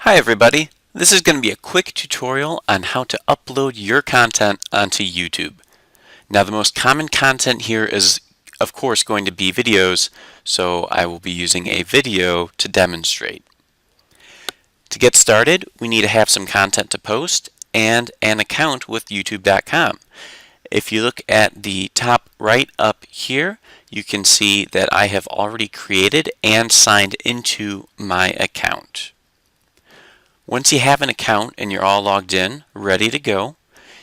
Hi everybody, this is going to be a quick tutorial on how to upload your content onto YouTube. Now the most common content here is of course going to be videos, so I will be using a video to demonstrate. To get started, we need to have some content to post and an account with youtube.com. If you look at the top right up here, you can see that I have already created and signed into my account. Once you have an account and you're all logged in, ready to go,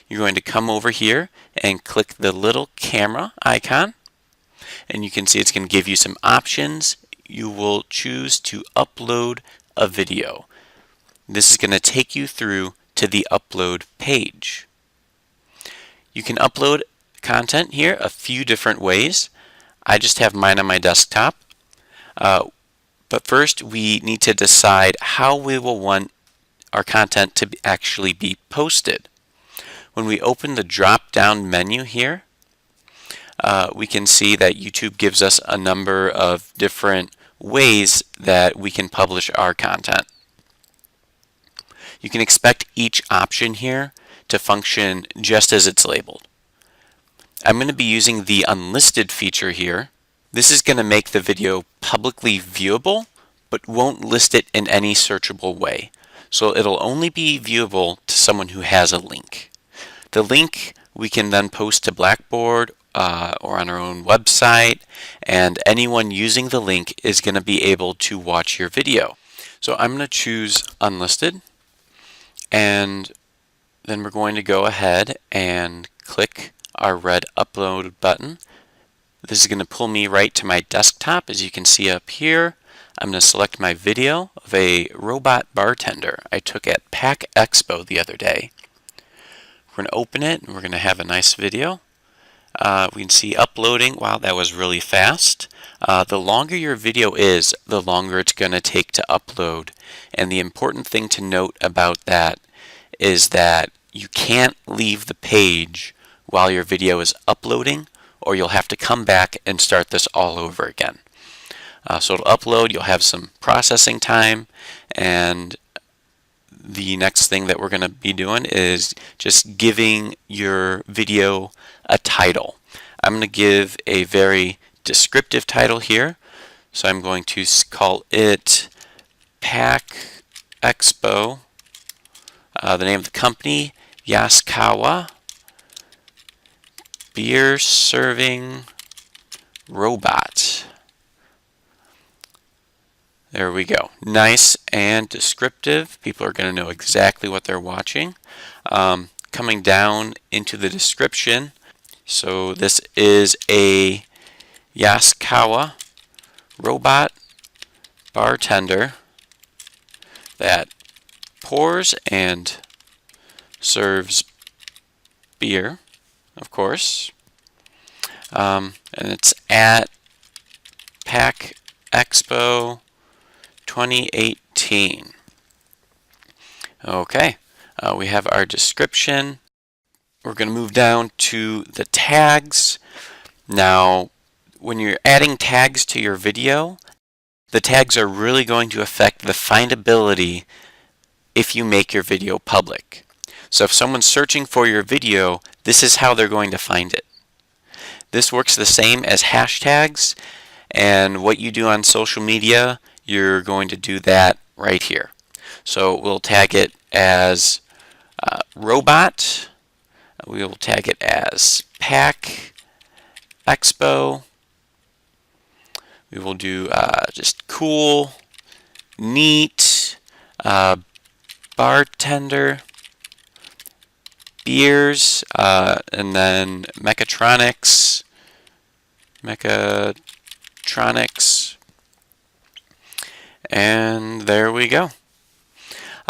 you're going to come over here and click the little camera icon, and you can see it's going to give you some options. You will choose to upload a video. This is going to take you through to the upload page. You can upload content here a few different ways. I just have mine on my desktop. But first we need to decide how we will want our content to actually be posted. When we open the drop-down menu here, we can see that YouTube gives us a number of different ways that we can publish our content. You can expect each option here to function just as it's labeled. I'm going to be using the unlisted feature here. This is going to make the video publicly viewable, but won't list it in any searchable way. So it'll only be viewable to someone who has a link. The link we can then post to Blackboard or on our own website, and anyone using the link is going to be able to watch your video. So I'm going to choose unlisted, and then we're going to go ahead and click our red upload button. This is going to pull me right to my desktop, as you can see up here. I'm going to select my video of a robot bartender I took at PAC Expo the other day. We're going to open it and we're going to have a nice video. We can see uploading. Wow, that was really fast. The longer your video is, the longer it's going to take to upload. And the important thing to note about that is that you can't leave the page while your video is uploading, or you'll have to come back and start this all over again. So it'll upload, you'll have some processing time, and the next thing that we're going to be doing is just giving your video a title. I'm going to give a very descriptive title here, so I'm going to call it PAC Expo, the name of the company, Yaskawa Beer Serving Robot. There we go. Nice and descriptive. People are going to know exactly what they're watching. Coming down into the description, so this is a Yaskawa robot bartender that pours and serves beer, of course. And it's at PAC Expo 2018. Okay, we have our description. We're going to move down to the tags. Now, when you're adding tags to your video, the tags are really going to affect the findability if you make your video public. So if someone's searching for your video, this is how they're going to find it. This works the same as hashtags, and what you do on social media, you're going to do that right here. So we'll tag it as robot. We will tag it as PAC Expo. We will do just cool, neat, bartender, beers, and then mechatronics, and there we go.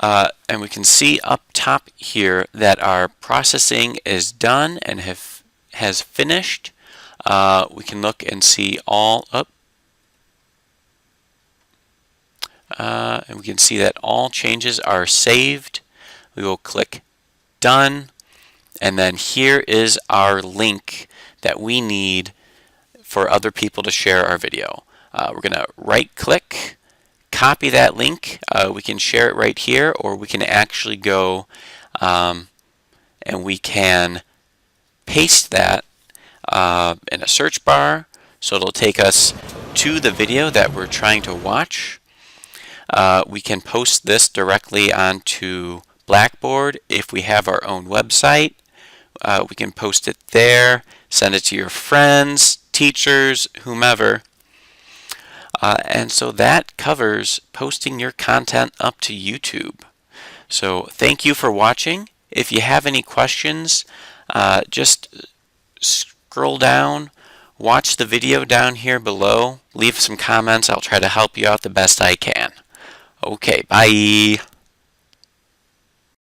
And we can see up top here that our processing is done and has finished. We can look and see all up. And we can see that all changes are saved. We will click done, and then here is our link that we need for other people to share our video. We're going to right click, copy that link. We can share it right here, or we can actually go and we can paste that in a search bar, so it'll take us to the video that we're trying to watch. We can post this directly onto Blackboard if we have our own website. We can post it there, send it to your friends, teachers, whomever. And so that covers posting your content up to YouTube. So thank you for watching. If you have any questions, just scroll down, watch the video down here below, leave some comments. I'll try to help you out the best I can. Okay, bye.